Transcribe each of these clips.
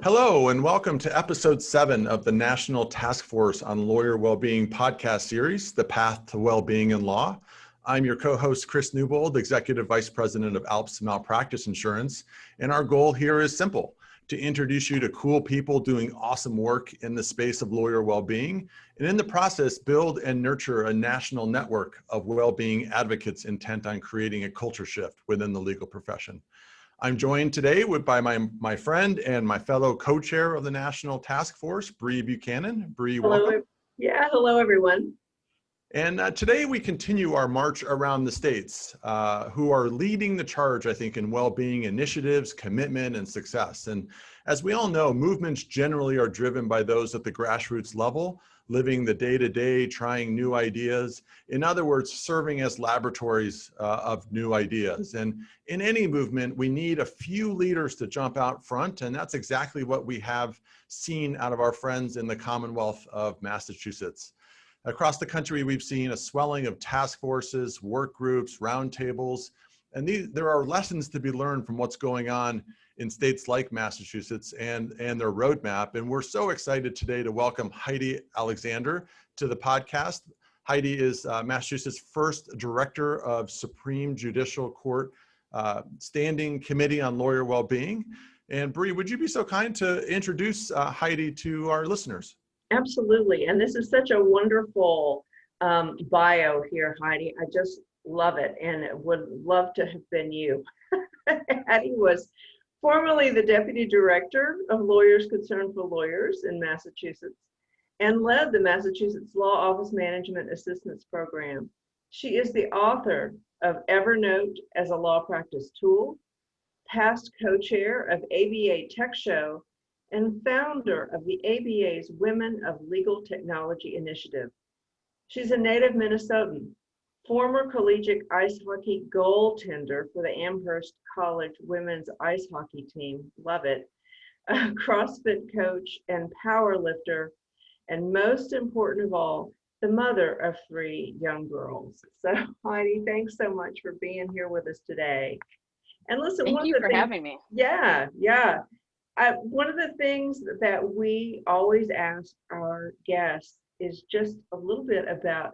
Hello, and welcome to episode 7 of the National Task Force on Lawyer Wellbeing podcast series, The Path to Wellbeing in Law. I'm your co-host, Chris Newbold, Executive Vice President of ALPS Malpractice Insurance, and our goal here is simple: to introduce you to cool people doing awesome work in the space of lawyer well-being, and in the process, build and nurture a national network of well-being advocates intent on creating a culture shift within the legal profession. I'm joined today by my friend and my fellow co-chair of the National Task Force, Bree Buchanan. Bree, welcome. Hello, everyone. And today we continue our march around the states who are leading the charge, I think, in well-being initiatives, commitment, and success. And as we all know, movements generally are driven by those at the grassroots level, living the day-to-day, trying new ideas. In other words, serving as laboratories of new ideas. And in any movement, we need a few leaders to jump out front, and that's exactly what we have seen out of our friends in the Commonwealth of Massachusetts. Across the country, we've seen a swelling of task forces, work groups, roundtables, and there are lessons to be learned from what's going on in states like Massachusetts and their roadmap. And we're so excited today to welcome Heidi Alexander to the podcast. Heidi is Massachusetts' first director of Supreme Judicial Court Standing Committee on Lawyer Wellbeing. And Bree, would you be so kind to introduce Heidi to our listeners? Absolutely. And this is such a wonderful bio here, Heidi. I just love it and would love to have been you. Heidi was formerly the Deputy Director of Lawyers Concerned for Lawyers in Massachusetts and led the Massachusetts Law Office Management Assistance Program. She is the author of Evernote as a Law Practice Tool, past co-chair of ABA Tech Show, and founder of the ABA's Women of Legal Technology Initiative. She's a native Minnesotan, former collegiate ice hockey goaltender for the Amherst College women's ice hockey team, love it, a CrossFit coach and power lifter, and most important of all, the mother of 3 young girls. So Heidi, thanks so much for being here with us today. And listen, thank you for having me. Yeah. One of the things that we always ask our guests is just a little bit about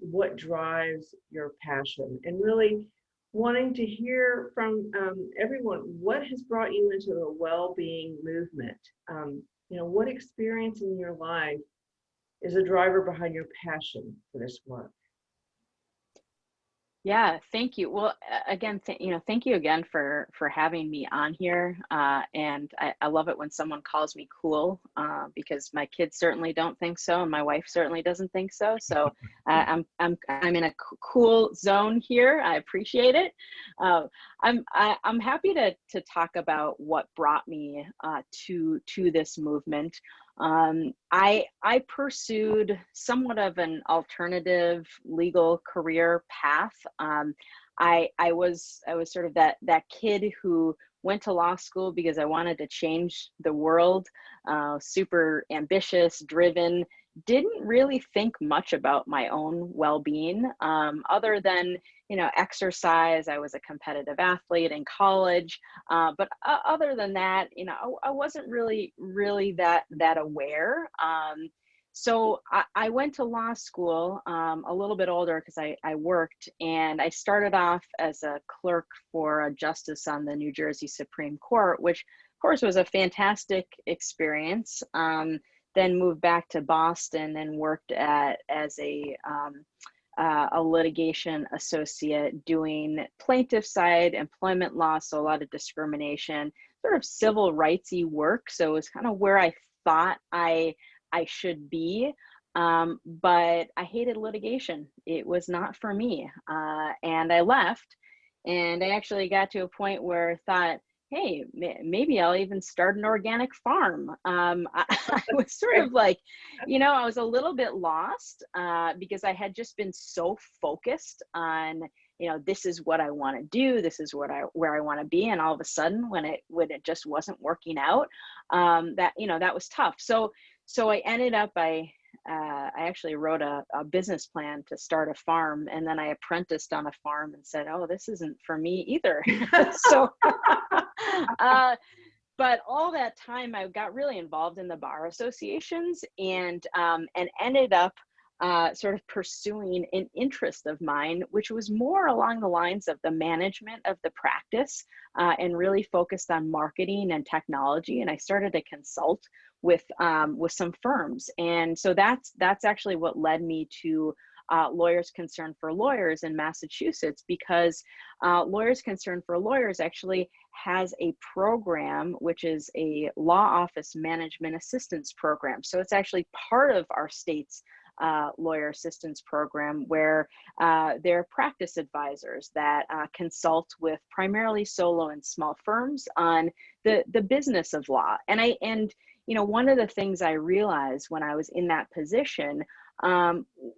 what drives your passion, and really wanting to hear from everyone what has brought you into the well-being movement. What experience in your life is a driver behind your passion for this work? Yeah, thank you. Well, again, thank you again for having me on here. And I love it when someone calls me cool, because my kids certainly don't think so, and my wife certainly doesn't think so. So I'm in a cool zone here. I appreciate it. I'm happy to talk about what brought me to this movement. I pursued somewhat of an alternative legal career path. I was sort of that kid who went to law school because I wanted to change the world, super ambitious, driven, didn't really think much about my own well-being, other than, exercise. I was a competitive athlete in college, but other than that, I wasn't really that aware. So I went to law school a little bit older because I worked, and I started off as a clerk for a justice on the New Jersey Supreme Court, which of course was a fantastic experience. Then moved back to Boston and worked as a litigation associate doing plaintiff side employment law, so a lot of discrimination, sort of civil rightsy work. So it was kind of where I thought I should be, but I hated litigation. It was not for me, and I left. And I actually got to a point where I thought, hey, maybe I'll even start an organic farm. I was sort of like, I was a little bit lost because I had just been so focused on, this is what I want to do, this is where I want to be, and all of a sudden, when it just wasn't working out, that was tough. So I ended up I actually wrote a business plan to start a farm, and then I apprenticed on a farm and said, oh, this isn't for me either. So but all that time I got really involved in the bar associations, and ended up sort of pursuing an interest of mine, which was more along the lines of the management of the practice, and really focused on marketing and technology. And I started to consult with some firms. And so that's actually what led me to Lawyers Concerned for Lawyers in Massachusetts, because Lawyers Concerned for Lawyers actually has a program, which is a law office management assistance program. So it's actually part of our state's lawyer assistance program, where they're practice advisors that consult with primarily solo and small firms on the business of law. And you know, one of the things I realized when I was in that position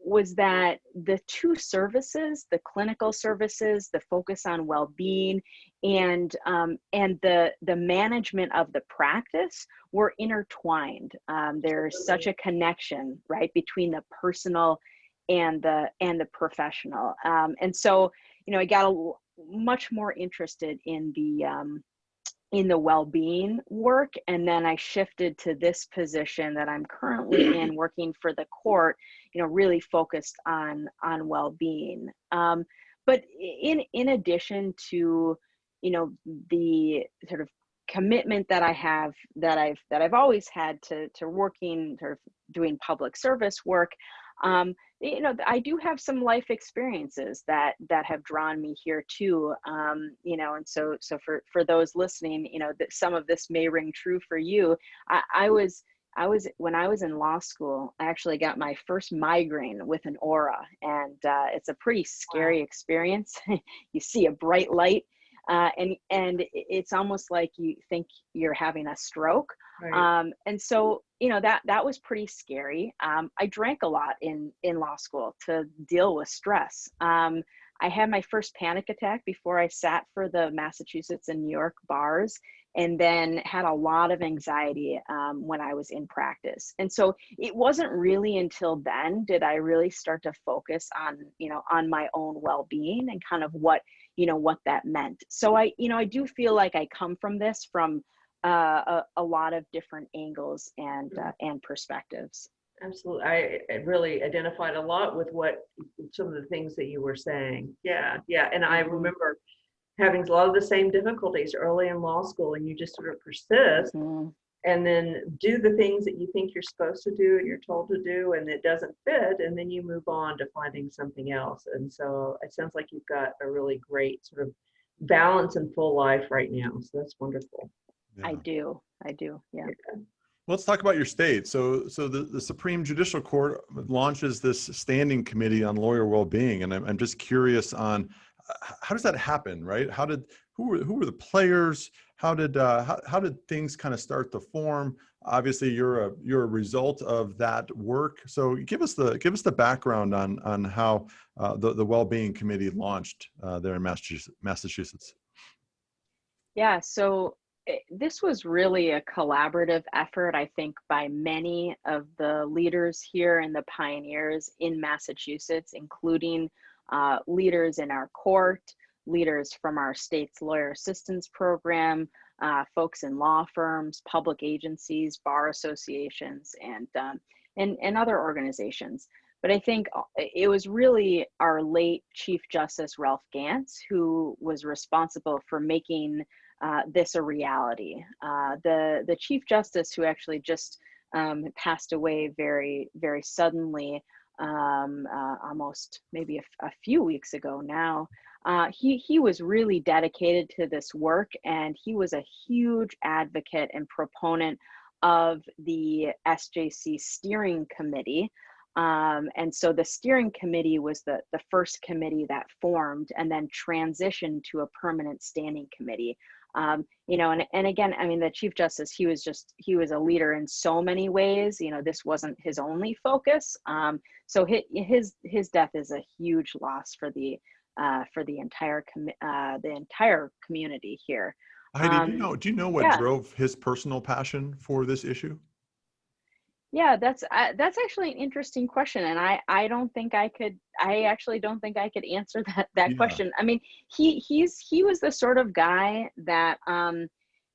was that the two services, the clinical services, the focus on well-being, and the management of the practice were intertwined. There's such a connection, right, between the personal and the professional. And so, you know, I got much more interested in the well-being work. And then I shifted to this position that I'm currently in, working for the court, you know, really focused on well-being. But in addition to, you know, the sort of commitment that I have, that I've always had to working, sort of doing public service work, you know, I do have some life experiences that have drawn me here too. You know, and so for those listening, you know, that some of this may ring true for you. I was when I was in law school, I actually got my first migraine with an aura, and it's a pretty scary experience. You see a bright light, and it's almost like you think you're having a stroke. Right. And so, you know, that was pretty scary. I drank a lot in law school to deal with stress. I had my first panic attack before I sat for the Massachusetts and New York bars, and then had a lot of anxiety when I was in practice. And so it wasn't really until then did I really start to focus on, you know, on my own well-being and kind of what that meant. So I do feel like I come from this from a lot of different angles and perspectives. Absolutely. I really identified a lot with what some of the things that you were saying. Yeah. And I remember having a lot of the same difficulties early in law school, and you just sort of persist and then do the things that you think you're supposed to do and you're told to do, and it doesn't fit, and then you move on to finding something else. And so it sounds like you've got a really great sort of balance and full life right now. So that's wonderful. Yeah. I do. Yeah. Well, let's talk about your state. So the Supreme Judicial Court launches this standing committee on lawyer well-being, and I'm just curious on how does that happen, right? Who were the players? How did things kind of start to form? Obviously, you're a result of that work. So give us the background on how the well-being committee launched there in Massachusetts. Yeah. So this was really a collaborative effort, I think, by many of the leaders here and the pioneers in Massachusetts, including leaders in our court, leaders from our state's lawyer assistance program, folks in law firms, public agencies, bar associations, and other organizations. But I think it was really our late Chief Justice Ralph Gantz who was responsible for making this a reality. The Chief Justice, who actually just passed away very, very suddenly, almost maybe a few weeks ago now, he was really dedicated to this work, and he was a huge advocate and proponent of the SJC steering committee. And so the steering committee was the first committee that formed and then transitioned to a permanent standing committee. You know, and again, I mean, the Chief Justice, he was a leader in so many ways. You know, this wasn't his only focus. So his death is a huge loss for the entire community here. Heidi, do you know what drove his personal passion for this issue? Yeah, that's actually an interesting question, and I actually don't think I could answer that question. I mean, he was the sort of guy that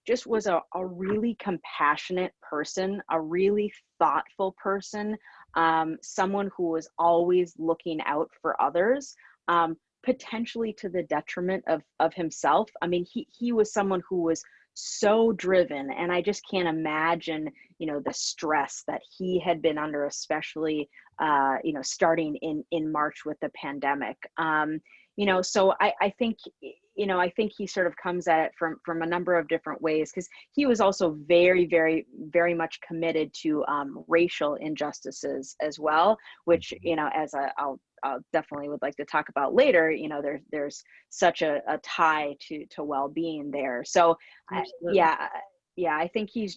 just was a really compassionate person, a really thoughtful person, someone who was always looking out for others, potentially to the detriment of himself. I mean, he was someone who was so driven, and I just can't imagine, the stress that he had been under, especially, starting in March with the pandemic. So I think, I think he sort of comes at it from a number of different ways, because he was also very, very, very much committed to racial injustices as well, which, as I'll definitely would like to talk about later, there's such a tie to well-being there. So I think he was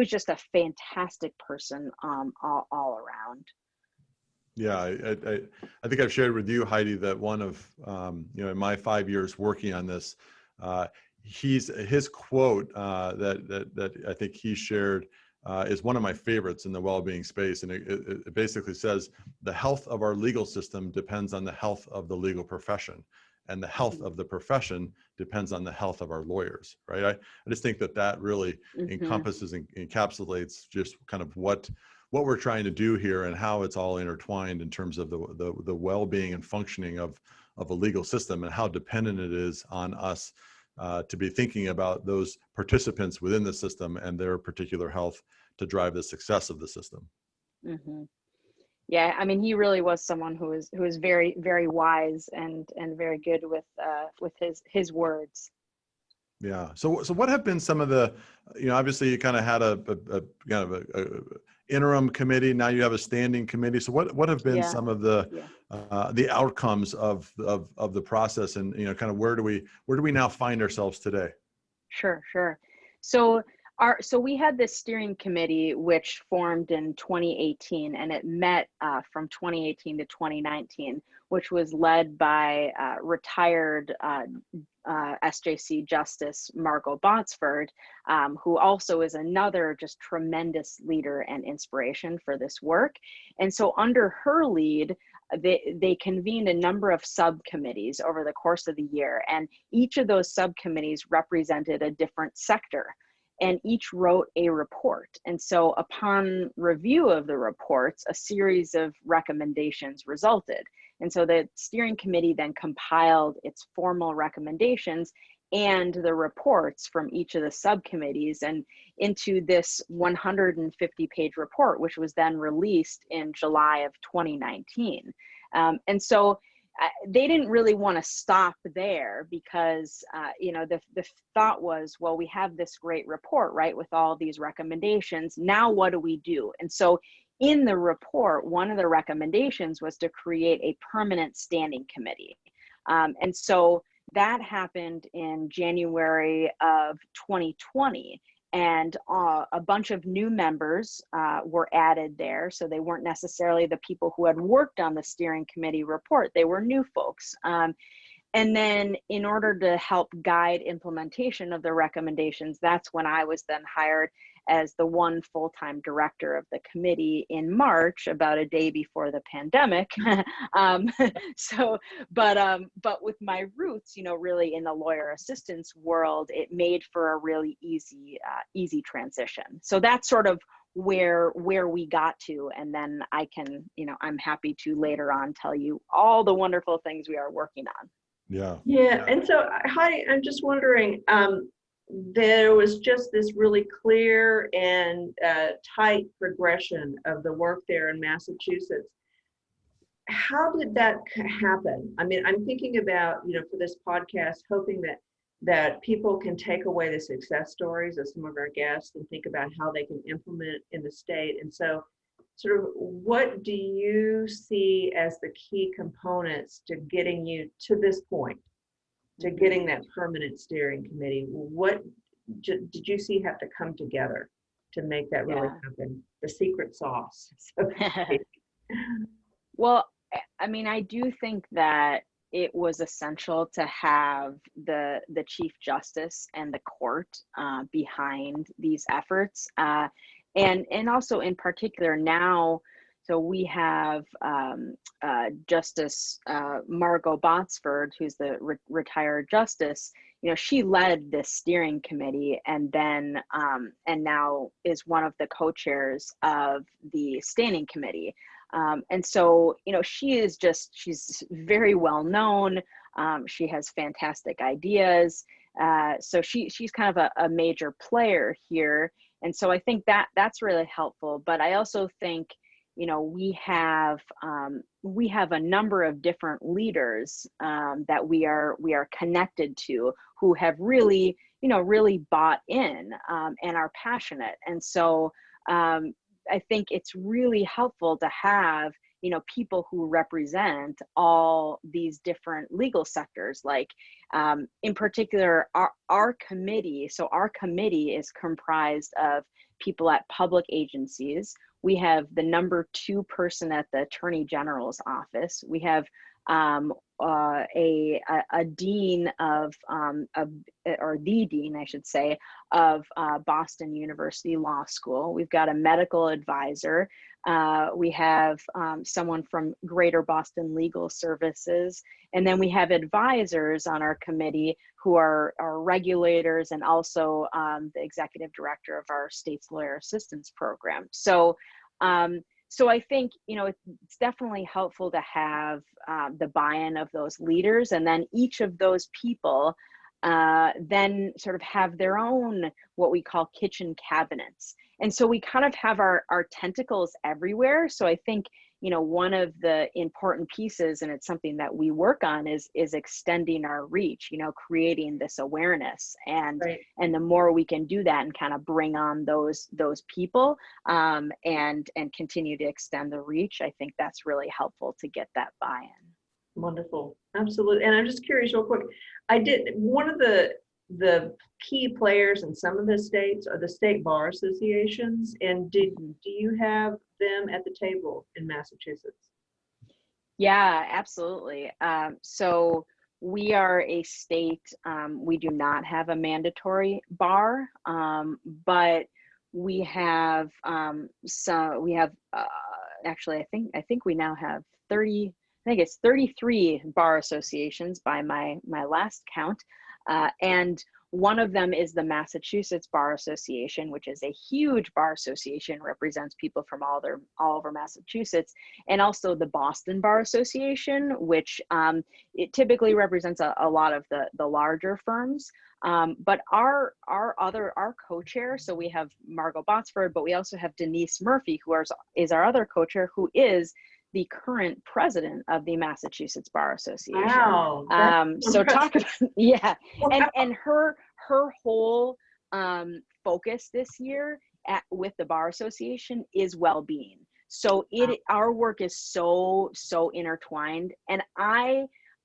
just a fantastic person all around. Yeah, I think I've shared with you, Heidi, that one of, in my 5 years working on this, his quote that I think he shared is one of my favorites in the well-being space. And it basically says, the health of our legal system depends on the health of the legal profession. And the health of the profession depends on the health of our lawyers, right? I just think that really encompasses and encapsulates just kind of what we're trying to do here, and how it's all intertwined in terms of the well-being and functioning of a legal system, and how dependent it is on us to be thinking about those participants within the system and their particular health to drive the success of the system. Mm-hmm. Yeah, I mean, he really was someone who was very, very wise and very good with his words. Yeah. So what have been some of the, obviously you kind of had a kind of a interim committee. Now you have a standing committee. So what have been some of the outcomes of the process, and kind of where do we now find ourselves today? Sure. So we had this steering committee, which formed in 2018, and it met from 2018 to 2019, which was led by retired SJC Justice Margot Botsford, who also is another just tremendous leader and inspiration for this work. And so under her lead, they convened a number of subcommittees over the course of the year, and each of those subcommittees represented a different sector, and each wrote a report. And so upon review of the reports, a series of recommendations resulted. And so the steering committee then compiled its formal recommendations and the reports from each of the subcommittees and into this 150-page report, which was then released in July of 2019. And so they didn't really want to stop there, because the thought was, well, we have this great report, right, with all these recommendations. Now what do we do? And so in the report, one of the recommendations was to create a permanent standing committee. And so that happened in January of 2020. And a bunch of new members were added there. So they weren't necessarily the people who had worked on the steering committee report. They were new folks. And then in order to help guide implementation of the recommendations, that's when I was then hired as the one full-time director of the committee in March, about a day before the pandemic. But with my roots, really in the lawyer assistance world, it made for a really easy transition. So that's sort of where we got to, and then I can, I'm happy to later on tell you all the wonderful things we are working on. Yeah. And so, Heidi, I'm just wondering, there was just this really clear and tight progression of the work there in Massachusetts. How did that happen? I mean, I'm thinking about, for this podcast, hoping that people can take away the success stories of some of our guests and think about how they can implement it in the state. And so, sort of, what do you see as the key components to getting you to this point, to getting that permanent steering committee? What did you see have to come together to make that really happen? The secret sauce. Well, I mean, I do think that it was essential to have the Chief Justice and the court behind these efforts. And also in particular now, so we have Justice Margot Botsford, who's the retired justice, you know, she led this steering committee, and then and now is one of the co-chairs of the standing committee. And so, you know, she's very well known. She has fantastic ideas. So she's kind of a major player here. And so I think that's really helpful. But I also think, you know, we have a number of different leaders that we are connected to, who have really, you know, really bought in and are passionate. And so I think it's really helpful to have, you know, people who represent all these different legal sectors. Like in particular, our committee. So our committee is comprised of people at public agencies. We have the number 2 person at the Attorney General's office. We have a dean of or the dean, I should say, of Boston University Law School. We've got a medical advisor. We have someone from Greater Boston Legal Services. And then we have advisors on our committee who are regulators, and also the executive director of our state's lawyer assistance program. So so I think, you know, it's definitely helpful to have the buy-in of those leaders, and then each of those people then sort of have their own, what we call kitchen cabinets. And so we kind of have our tentacles everywhere. So I think, you know, one of the important pieces, and it's something that we work on, is extending our reach, you know, creating this awareness. And Right. and the more we can do that and kind of bring on those people and continue to extend the reach, I think that's really helpful to get that buy-in. Wonderful. Absolutely. And I'm just curious real quick. One of the key players in some of the states are the state bar associations. And do you have them at the table in Massachusetts? Yeah, absolutely. So we are a state, we do not have a mandatory bar, but we have actually, I think we now have 33 bar associations by my last count. And one of them is the Massachusetts Bar Association, which is a huge bar association, represents people from all over Massachusetts, and also the Boston Bar Association, which it typically represents a lot of the larger firms. But our co-chair, so we have Margot Botsford, but we also have Denise Murphy, who is our other co-chair, who is the current president of the Massachusetts Bar Association. Wow. So talk about, yeah. Wow. And her whole focus this year with the Bar Association is well-being. So our work is so intertwined. And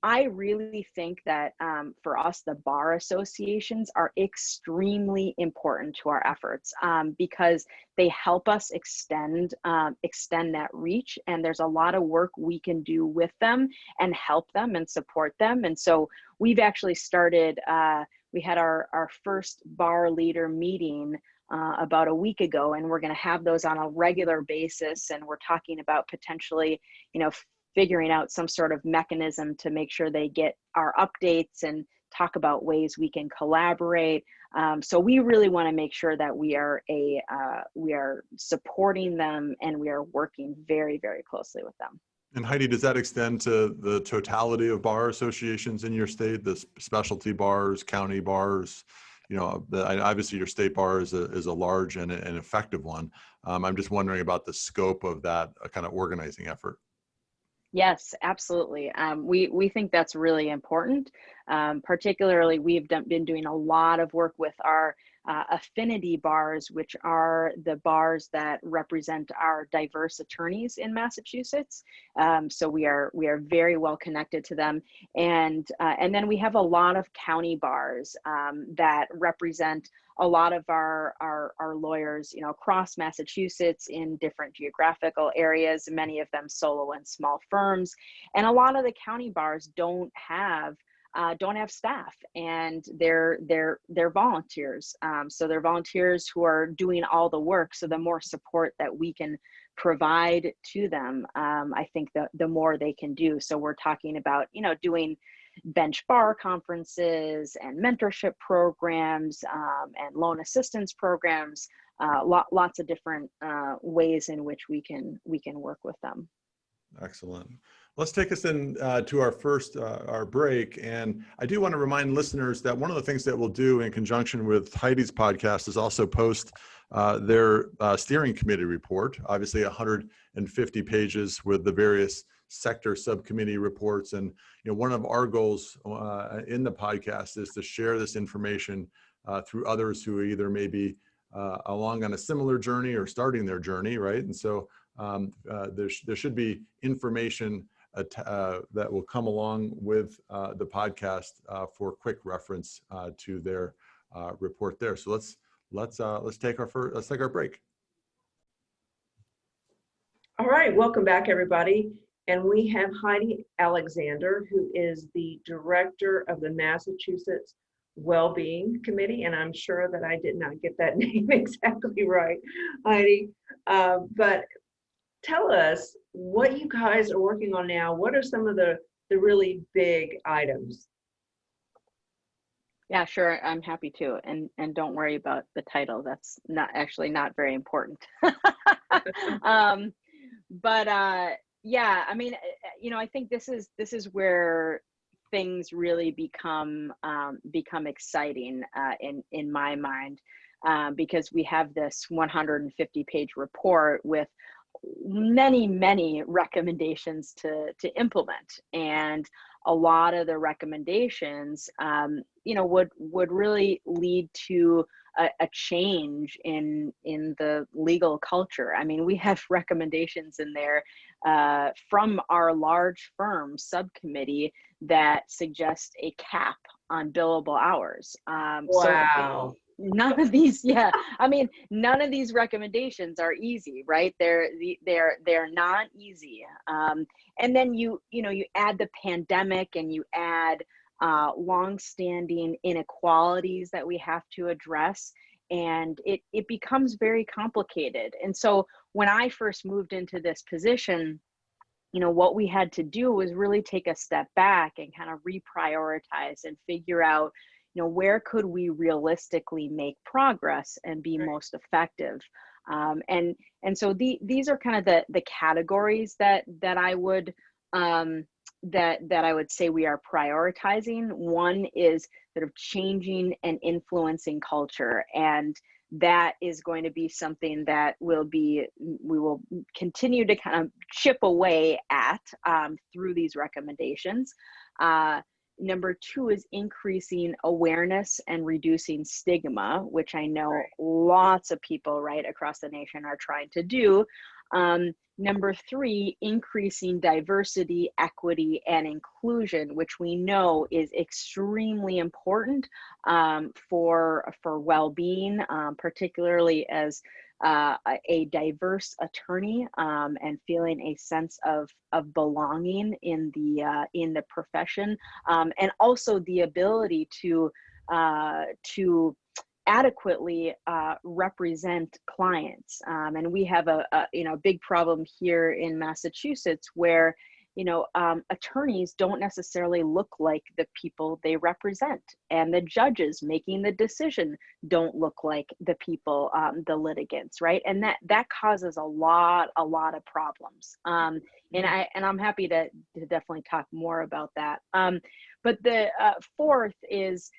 I really think that for us, the bar associations are extremely important to our efforts because they help us extend that reach. And there's a lot of work we can do with them and help them and support them. And so we've actually started, we had our first bar leader meeting about a week ago, and we're going to have those on a regular basis. And we're talking about potentially, you know, figuring out some sort of mechanism to make sure they get our updates and talk about ways we can collaborate. So we really want to make sure that we are supporting them, and we are working very, very closely with them. And Heidi, does that extend to the totality of bar associations in your state, the specialty bars, county bars? You know, obviously your state bar is a large and an effective one. I'm just wondering about the scope of that kind of organizing effort. Yes, absolutely. We think that's really important. Particularly, we've been doing a lot of work with our affinity bars, which are the bars that represent our diverse attorneys in Massachusetts. So we are very well connected to them, and then we have a lot of county bars that represent a lot of our lawyers, you know, across Massachusetts in different geographical areas, many of them solo and small firms. And a lot of the county bars don't have staff, and they're volunteers. So they're volunteers who are doing all the work. So the more support that we can provide to them, I think the more they can do. So we're talking about, you know, doing bench bar conferences and mentorship programs and loan assistance programs, lots of different ways in which we can work with them. Excellent. Let's take us in to our first, our break. And I do want to remind listeners that one of the things that we'll do in conjunction with Heidi's podcast is also post their steering committee report, obviously 150 pages with the various sector subcommittee reports. And, one of our goals in the podcast is to share this information through others who either may be along on a similar journey or starting their journey, right? And so there should be information that will come along with the podcast for quick reference to their report there. So let's take our break. All right, welcome back, everybody. And we have Heidi Alexander, who is the director of the Massachusetts Wellbeing Committee, and I'm sure that I did not get that name exactly right, Heidi. But tell us what you guys are working on now. What are some of the really big items? Yeah, sure. I'm happy to. And don't worry about the title. That's not very important. Yeah, I mean, I think this is where things really become exciting in my mind, because we have this 150-page report with many recommendations to implement, and a lot of the recommendations would really lead to a change in the legal culture. I mean, we have recommendations in there from our large firm subcommittee that suggest a cap on billable hours. Wow. So none of these, none of these recommendations are easy, right? They're not easy. And then you add the pandemic, and you add long-standing inequalities that we have to address, and it becomes very complicated. And so when I first moved into this position, what we had to do was really take a step back and kind of reprioritize and figure out, where could we realistically make progress and be most effective. And so these are kind of the categories that I would that I would say we are prioritizing. One is sort of changing and influencing culture, and that is going to be something that we will continue to kind of chip away at through these recommendations. Number two is increasing awareness and reducing stigma, which I know lots of people right across the nation are trying to do. Number three, increasing diversity, equity, and inclusion, which we know is extremely important for well-being, particularly as a diverse attorney, and feeling a sense of belonging in the profession, and also the ability to adequately represent clients. And we have a big problem here in Massachusetts where attorneys don't necessarily look like the people they represent, and the judges making the decision don't look like the people, the litigants, right? And that causes a lot of problems. And I'm happy to definitely talk more about that. But the fourth is,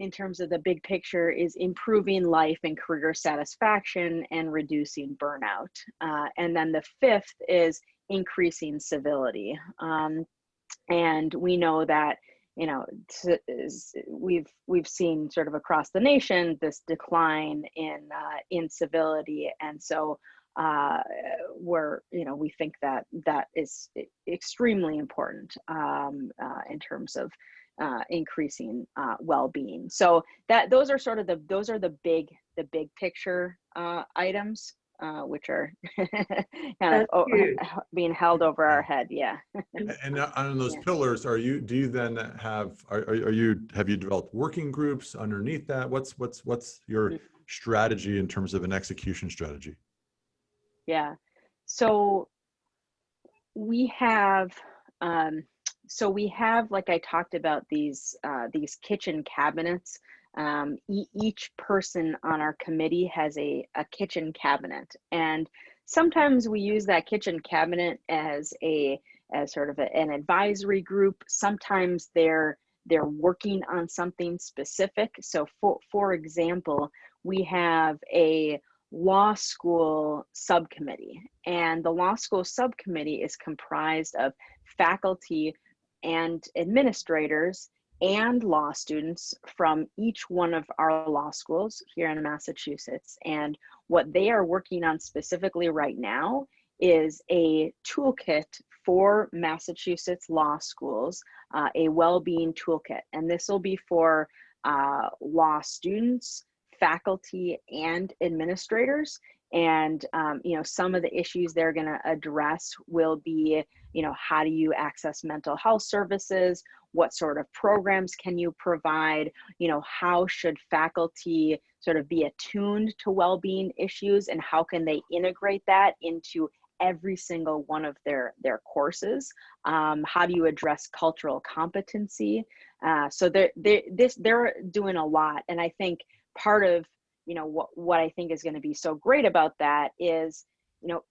in terms of the big picture, is improving life and career satisfaction and reducing burnout. And then the fifth is increasing civility. And we know that, we've seen sort of across the nation this decline in civility. And so we think that is extremely important in terms of increasing well-being. So those are the big picture items, which are kind of being held over our head. Yeah. And on those pillars, have you developed working groups underneath that? What's your strategy in terms of an execution strategy? Yeah. So we have So we have, like I talked about, these kitchen cabinets. Each person on our committee has a kitchen cabinet, and sometimes we use that kitchen cabinet as sort of an advisory group. Sometimes they're working on something specific. So for example, we have a law school subcommittee, and the law school subcommittee is comprised of faculty and administrators and law students from each one of our law schools here in Massachusetts. And what they are working on specifically right now is a toolkit for Massachusetts law schools, a well-being toolkit. And this will be for law students, faculty, and administrators. And some of the issues they're going to address will be, how do you access mental health services? What sort of programs can you provide? How should faculty sort of be attuned to well-being issues, and how can they integrate that into every single one of their courses? How do you address cultural competency? So they're doing a lot. And I think part of what I think is going to be so great about that is,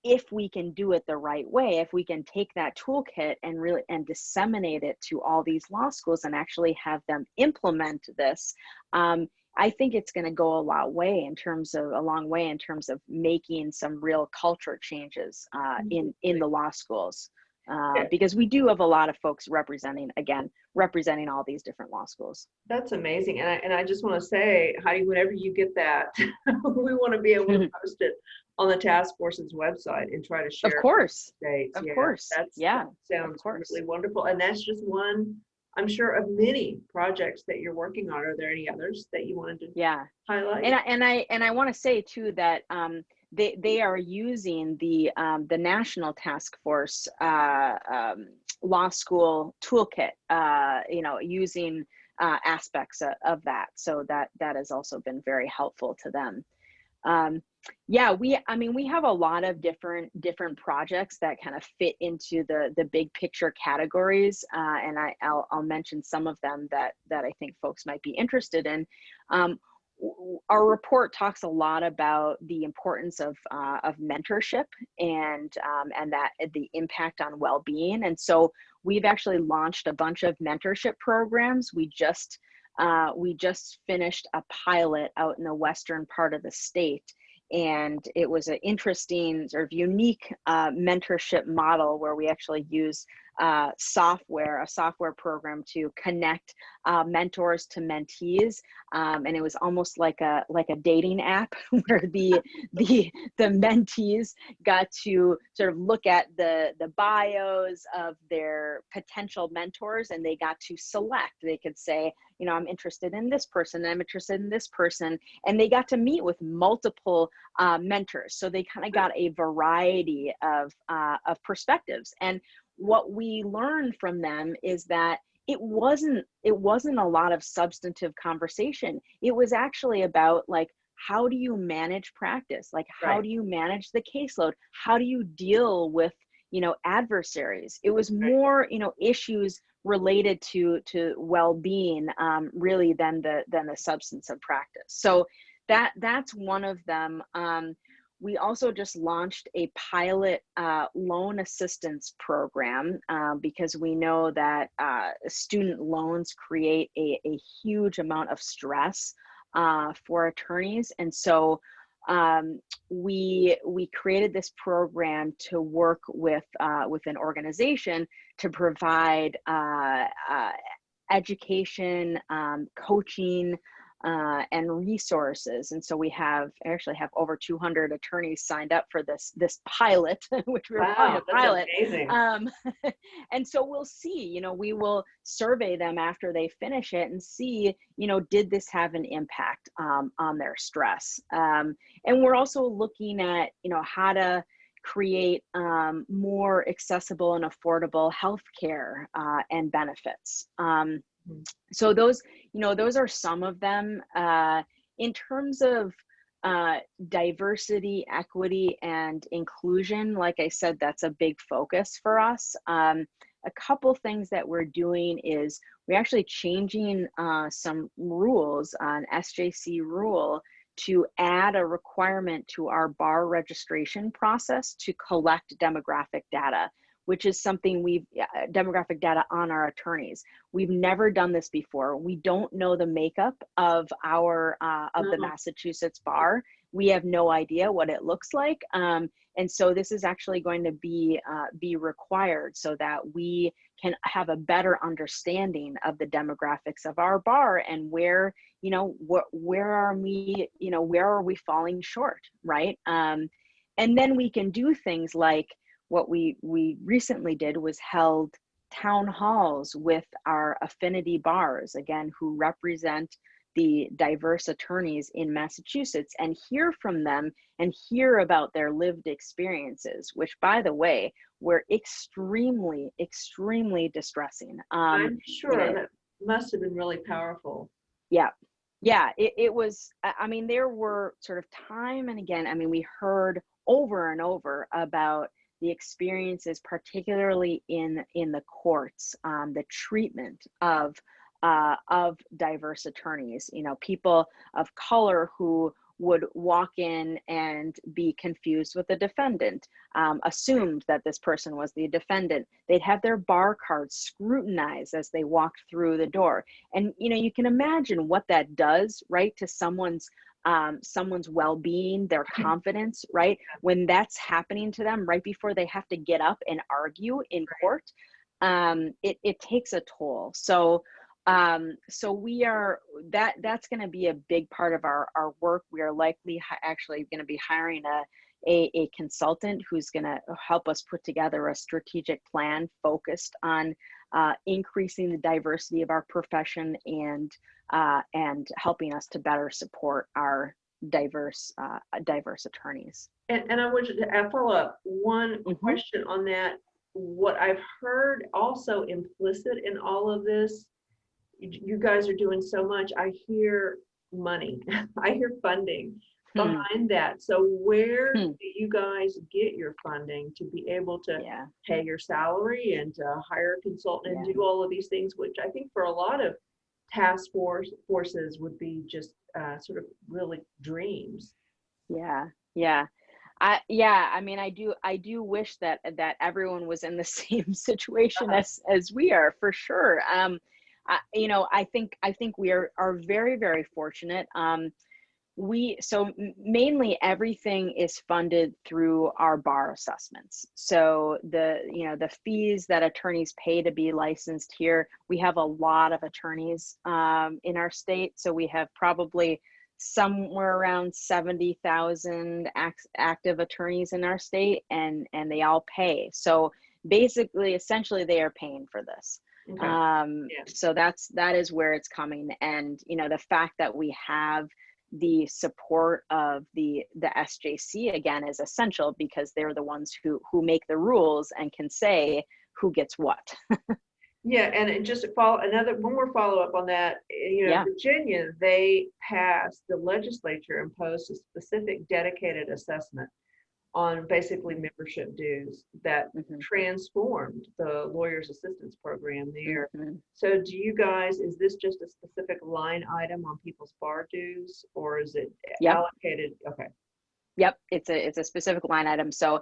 if we can do it the right way, if we can take that toolkit and disseminate it to all these law schools and actually have them implement this, I think it's going to go a long way in terms of making some real culture changes in the law schools. Because we do have a lot of folks representing all these different law schools. That's amazing. And I just want to say, Heidi, whenever you get that, we want to be able to post it on the task force's website and try to share. Of course. Dates. Of course. That sounds really wonderful. And that's just one, I'm sure, of many projects that you're working on. Are there any others that you wanted to highlight? And I want to say too that they are using the National Task Force law school toolkit, using aspects of that. So that has also been very helpful to them. We have a lot of different projects that kind of fit into the big picture categories, and I'll mention some of them that I think folks might be interested in. Our report talks a lot about the importance of mentorship and that the impact on well-being. And so we've actually launched a bunch of mentorship programs. We just finished a pilot out in the western part of the state, and it was an interesting sort of unique mentorship model where we actually use a software program to connect mentors to mentees, and it was almost like a dating app where the mentees got to sort of look at the bios of their potential mentors, and they got to select. They could say, I'm interested in this person, I'm interested in this person, and they got to meet with multiple mentors. So they kind of got a variety of perspectives. And what we learned from them is that it wasn't a lot of substantive conversation. It was actually about, like, how do you manage practice? Like, how do you manage the caseload? How do you deal with, adversaries? It was more, issues related to well-being, really than the substance of practice. So that's one of them. We also just launched a pilot loan assistance program because we know that student loans create a huge amount of stress for attorneys. And so we created this program to work with an organization to provide education, coaching, and resources. And so we actually have over 200 attorneys signed up for this pilot, which we're calling a pilot. Amazing. And so we'll see, we will survey them after they finish it and see, did this have an impact on their stress? And we're also looking at, how to create more accessible and affordable healthcare and benefits. So those are some of them. In terms of diversity, equity, and inclusion, like I said, that's a big focus for us. a couple things that we're doing is we're actually changing some rules, an SJC rule, to add a requirement to our bar registration process to collect demographic data, which is something demographic data on our attorneys. We've never done this before. We don't know the makeup of the Massachusetts bar. We have no idea what it looks like. And so this is actually going to be required so that we can have a better understanding of the demographics of our bar and where are we falling short, right? And then we can do things like what we recently did was held town halls with our affinity bars, again, who represent the diverse attorneys in Massachusetts, and hear from them and hear about their lived experiences, which, by the way, were extremely, extremely distressing. I'm sure that must have been really powerful. Yeah. It was, I mean, there were sort of time and again, I mean, we heard over and over about the experiences, particularly in the courts, the treatment of diverse attorneys, people of color who would walk in and be confused with the defendant, assumed that this person was the defendant. They'd have their bar cards scrutinized as they walked through the door. And, you can imagine what that does, right, to someone's well-being, their confidence, right? When that's happening to them right before they have to get up and argue in court, it takes a toll. So we are, that's going to be a big part of our work. We are likely actually going to be hiring a consultant who's going to help us put together a strategic plan focused on increasing the diversity of our profession and helping us to better support our diverse attorneys. And I want you to follow up one question on that. What I've heard also implicit in all of this, you guys are doing so much. I hear money. I hear funding behind that. So where do you guys get your funding to be able to pay your salary and to hire a consultant and do all of these things, which I think for a lot of task forces would be just sort of really dreams. I mean, I do wish that everyone was in the same situation as we are, for sure. I think we are very, very fortunate. So mainly everything is funded through our bar assessments. So the fees that attorneys pay to be licensed here, we have a lot of attorneys in our state. So we have probably somewhere around 70,000 active attorneys in our state, and they all pay. So basically, essentially, they are paying for this. So that is where it's coming. And, the fact that we have the support of the SJC again is essential, because they're the ones who make the rules and can say who gets what. And it just one more follow up on that. Virginia, they passed, the legislature imposed a specific dedicated assessment on basically membership dues that transformed the lawyer's assistance program there. So do you guys, is this just a specific line item on people's bar dues, or is it allocated? Okay. Yep, it's a specific line item. So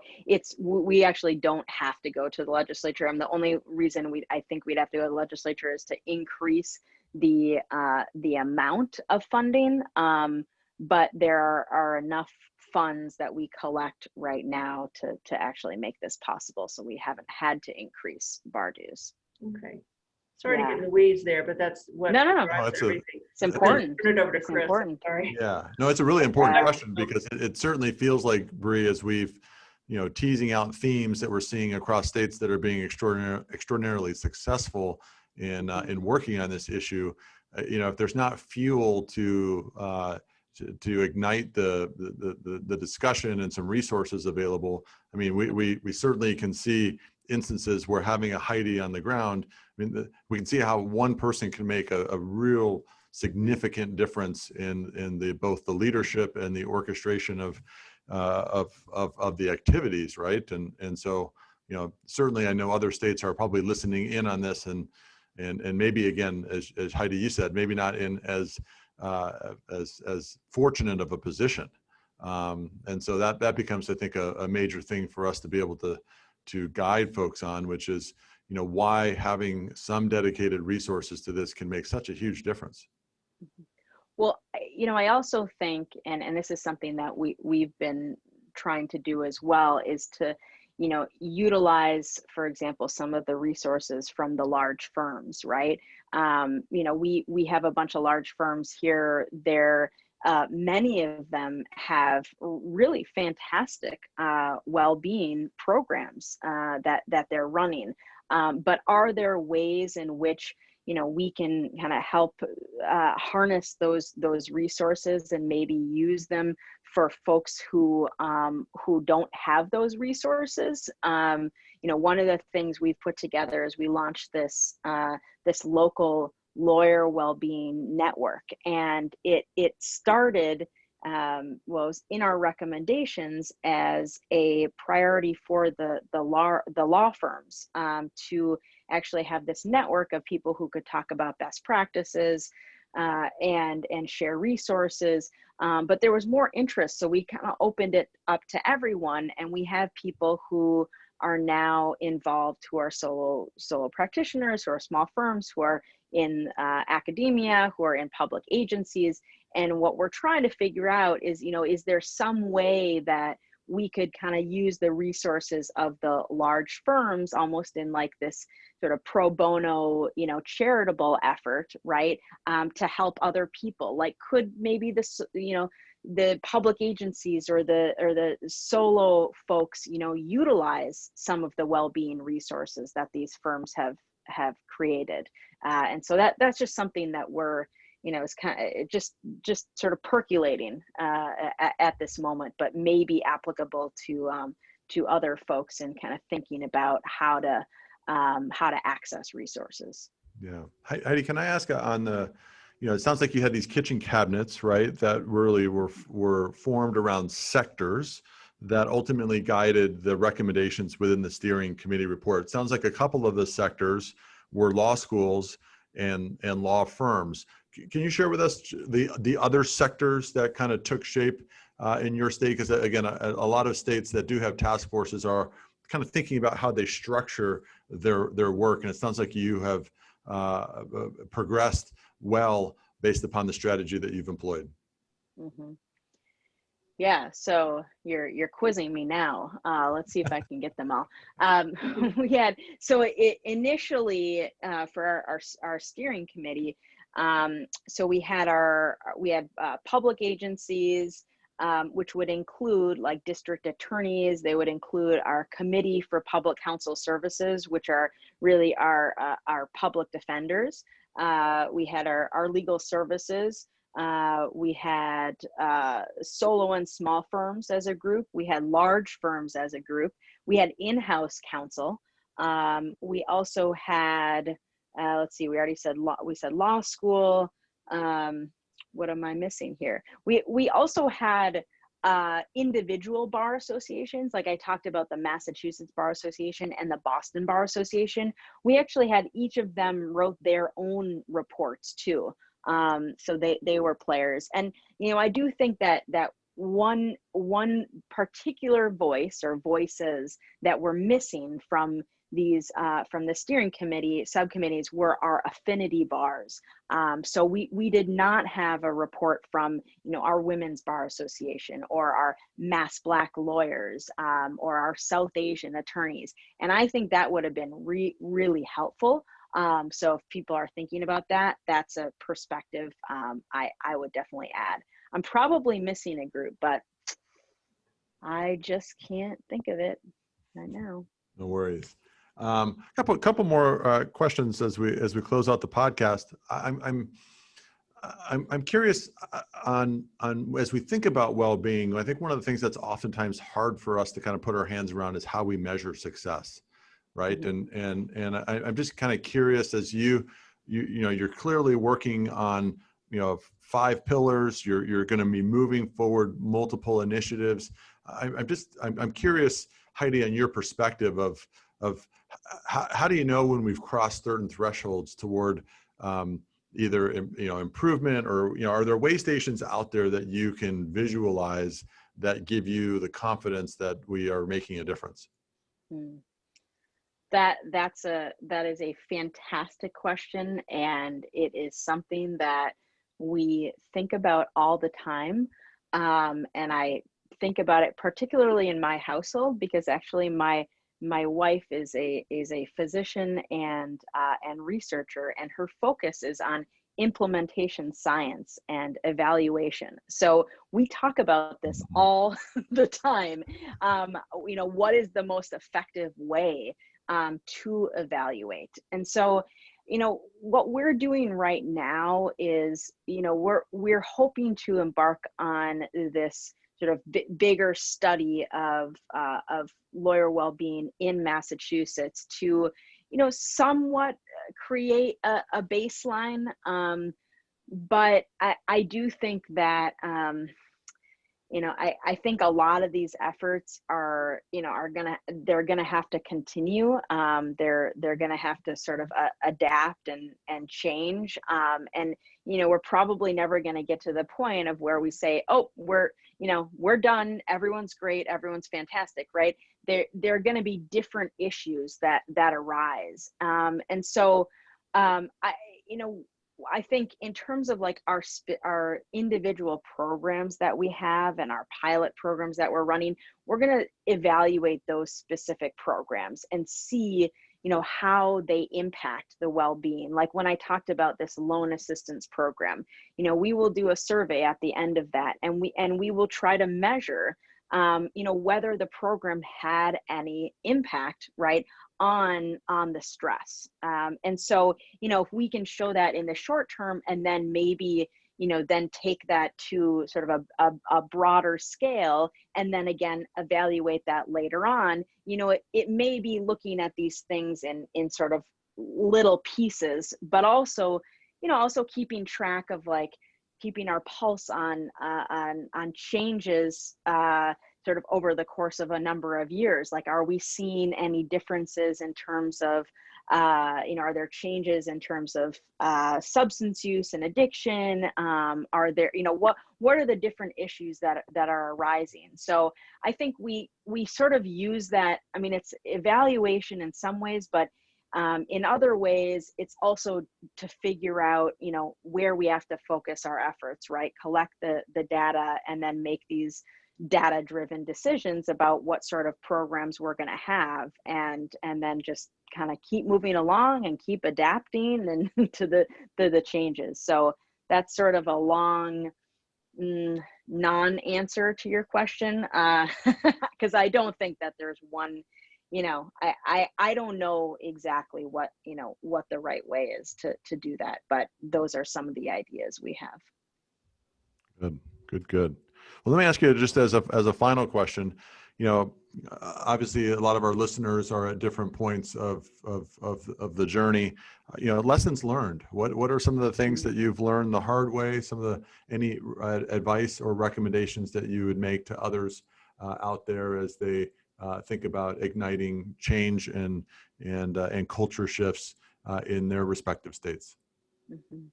we actually don't have to go to the legislature. And the only reason I think we'd have to go to the legislature is to increase the amount of funding. But there are enough funds that we collect right now to actually make this possible. So we haven't had to increase bar dues. Okay. Sorry to get in the weeds there, but that's what. No. It's important. Turn it over to Chris. Important. Sorry. Yeah, no, it's a really important question, because it certainly feels like, Bree, as we've, teasing out themes that we're seeing across states that are being extraordinarily successful in working on this issue. If there's not fuel to ignite the discussion and some resources available, I mean, we certainly can see instances where having a Heidi on the ground, I mean, we can see how one person can make a real significant difference in both the leadership and the orchestration of the activities, right? And so, certainly I know other states are probably listening in on this, and maybe again, as Heidi, you said, maybe not in as fortunate of a position. And so that becomes, I think, a major thing for us to be able to guide folks on, which is, why having some dedicated resources to this can make such a huge difference. Well, I also think, and this is something that we've been trying to do as well, is to, utilize, for example, some of the resources from the large firms, right? We have a bunch of large firms here. Many of them have really fantastic well-being programs that they're running. But are there ways in which we can kind of help harness those resources and maybe use them for folks who don't have those resources? One of the things we've put together is we launched this local lawyer well-being network, and it started was in our recommendations as a priority for the law firms to actually have this network of people who could talk about best practices and share resources. But there was more interest, so we kind of opened it up to everyone, and we have people who are now involved who are solo practitioners, who are small firms, who are in academia, who are in public agencies. And what we're trying to figure out is, is there some way that we could kind of use the resources of the large firms almost in like this sort of pro bono, charitable effort, right? To help other people. Like, could maybe this, the public agencies or the solo folks, utilize some of the well-being resources that these firms have created. And so that's just something that we're, it's kind of just sort of percolating at this moment, but maybe applicable to other folks and kind of thinking about how to access resources. Yeah. Heidi, can I ask on the, it sounds like you had these kitchen cabinets, right, that really were formed around sectors that ultimately guided the recommendations within the steering committee report. It sounds like a couple of the sectors were law schools and law firms. Can you share with us the other sectors that kind of took shape in your state? Because again, a lot of states that do have task forces are kind of thinking about how they structure their work. And it sounds like you have progressed well based upon the strategy that you've employed. Mm-hmm. Yeah, so you're quizzing me now. Let's see if I can get them all. We had initially for our steering committee. So we had public agencies, which would include like district attorneys. They would include our committee for public counsel services, which are really our public defenders. We had our legal services. We had solo and small firms as a group. We had large firms as a group. We had in-house counsel. We also had, let's see, we already said law. We said law school. What am I missing here? We also had individual bar associations. Like I talked about the Massachusetts Bar Association and the Boston Bar Association. We actually had each of them wrote their own reports too. So they were players. And, I do think that one particular voice or voices that were missing from these, from the steering committee subcommittees were our affinity bars. So we did not have a report from, our Women's Bar Association or our Mass Black lawyers, or our South Asian attorneys. And I think that would have been really helpful. So if people are thinking about that, that's a perspective I would definitely add. I'm probably missing a group, but I just can't think of it right now. No worries. Couple more questions as we close out the podcast. I'm curious on as we think about well-being. I think one of the things that's oftentimes hard for us to kind of put our hands around is how we measure success. Right. Mm-hmm. And I'm just kind of curious, as you're clearly working on 5 pillars. You're going to be moving forward multiple initiatives. I'm curious, Heidi, on your perspective of how do you know when we've crossed certain thresholds toward either improvement, or are there way stations out there that you can visualize that give you the confidence that we are making a difference? Hmm. That is a fantastic question, and it is something that we think about all the time. And I think about it particularly in my household, because actually my wife is a physician and researcher, and her focus is on implementation science and evaluation. So we talk about this all the time. What is the most effective way to evaluate? And so, what we're doing right now is, we're hoping to embark on this sort of bigger study of lawyer well-being in Massachusetts to, somewhat create a baseline. But I do think that, I think a lot of these efforts are they're gonna have to continue. They're gonna have to sort of adapt and change. And we're probably never gonna get to the point of where we say, oh, we're done. Everyone's great. Everyone's fantastic, right? There are gonna be different issues that arise. And so, I think in terms of like our individual programs that we have and our pilot programs that we're running, we're going to evaluate those specific programs and see, how they impact the well-being. Like when I talked about this loan assistance program, we will do a survey at the end of that, and we will try to measure, whether the program had any impact, right, on the stress. And so, if we can show that in the short term, and then maybe, then take that to sort of a broader scale, and then again, evaluate that later on, it may be looking at these things in sort of little pieces, but also, also keeping track of like keeping our pulse on changes, sort of over the course of a number of years. Like, are we seeing any differences in terms of, are there changes in terms of substance use and addiction? Are there, what are the different issues that are arising? So I think we sort of use that. I mean, it's evaluation in some ways, but in other ways, it's also to figure out, where we have to focus our efforts, right? Collect the data and then make these data-driven decisions about what sort of programs we're going to have, and then just kind of keep moving along and keep adapting and to the changes. So that's sort of a long non-answer to your question, because I don't think that there's one. I don't know exactly what what the right way is to do that, but those are some of the ideas we have. Good. Well, let me ask you just as a final question. Obviously, a lot of our listeners are at different points of the journey. Lessons learned. What are some of the things that you've learned the hard way? Any advice or recommendations that you would make to others out there as they think about igniting change and culture shifts in their respective states? Mm-hmm.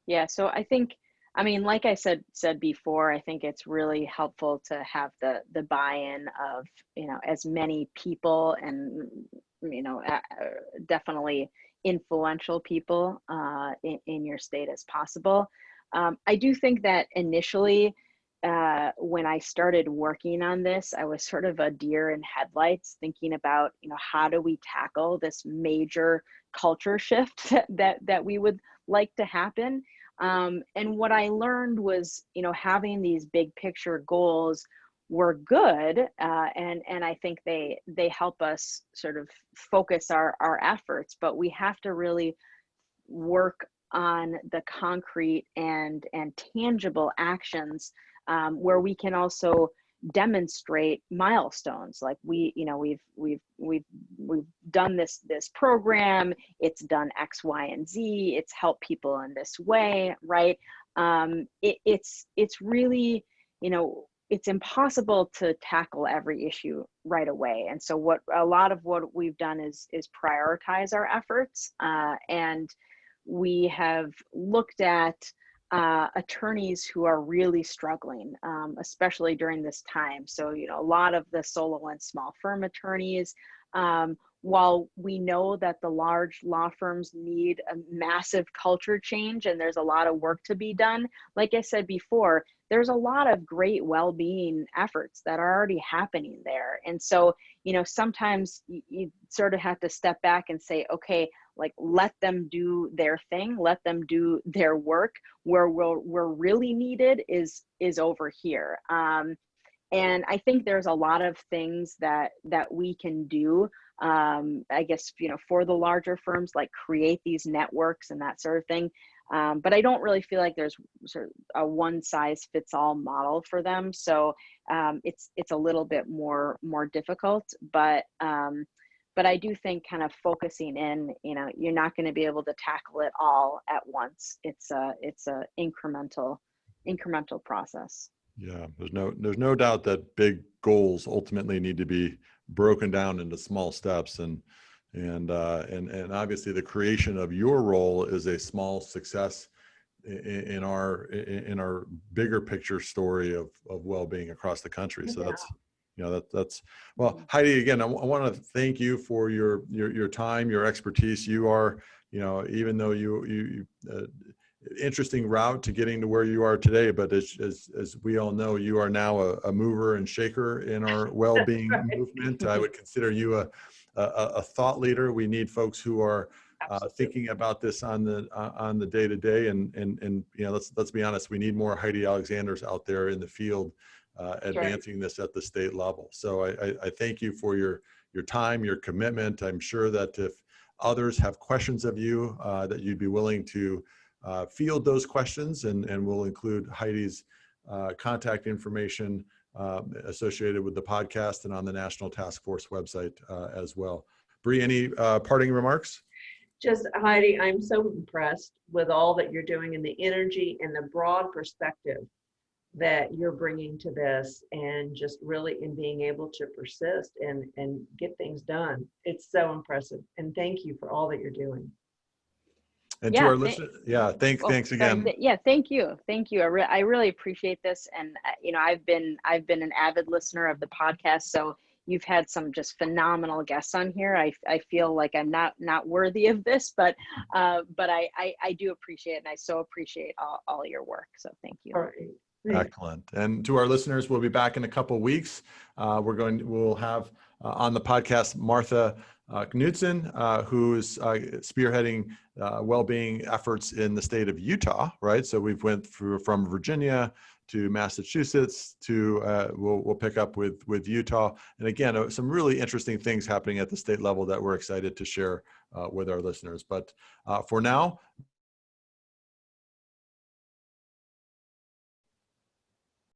Yeah. So I think, like I said before, I think it's really helpful to have the buy-in of, as many people and, definitely influential people in your state as possible. I do think that initially, when I started working on this, I was sort of a deer in headlights, thinking about, how do we tackle this major culture shift that we would like to happen. And what I learned was, having these big picture goals were good, and I think they help us sort of focus our efforts, but we have to really work on the concrete and tangible actions, where we can also, demonstrate milestones. Like we've done this program, it's done X, Y, and Z, it's helped people in this way, right? It's really, it's impossible to tackle every issue right away. And so a lot of what we've done is prioritize our efforts. And we have looked at attorneys who are really struggling, especially during this time. So, a lot of the solo and small firm attorneys, while we know that the large law firms need a massive culture change and there's a lot of work to be done, like I said before, there's a lot of great well-being efforts that are already happening there. And so, sometimes you sort of have to step back and say, okay, like let them do their thing, let them do their work. Where we're really needed is over here. And I think there's a lot of things that we can do, I guess, for the larger firms, like create these networks and that sort of thing. But I don't really feel like there's sort of a one size fits all model for them. So it's a little bit more difficult, but I do think kind of focusing in, you're not going to be able to tackle it all at once. It's a incremental process. Yeah, there's no doubt that big goals ultimately need to be broken down into small steps, and obviously the creation of your role is a small success in our bigger picture story of well-being across the country. So that's well, Heidi, again, I want to thank you for your time, your expertise. You are, even though you interesting route to getting to where you are today, but as we all know, you are now a mover and shaker in our well-being movement. I would consider you a thought leader. We need folks who are thinking about this on the day-to-day, and let's be honest, we need more Heidi Alexanders out there in the field advancing this at the state level. So I thank you for your time, your commitment. I'm sure that if others have questions of you, that you'd be willing to field those questions, and we'll include Heidi's contact information associated with the podcast and on the National Task Force website as well. Bree, any parting remarks? Just, Heidi, I'm so impressed with all that you're doing and the energy and the broad perspective that you're bringing to this, and just really in being able to persist and get things done. It's so impressive. And thank you for all that you're doing. And to our listeners, thanks again. Thank you. I really appreciate this. And, I've been an avid listener of the podcast. So you've had some just phenomenal guests on here. I feel like I'm not worthy of this, but I do appreciate it. And I so appreciate all your work. So thank you. All right. Excellent. And to our listeners, we'll be back in a couple of weeks. We'll have on the podcast Martha Knudsen, who is spearheading well-being efforts in the state of Utah, right? So we've went through from Virginia to Massachusetts to we'll pick up with Utah. And again, some really interesting things happening at the state level that we're excited to share with our listeners. But for now,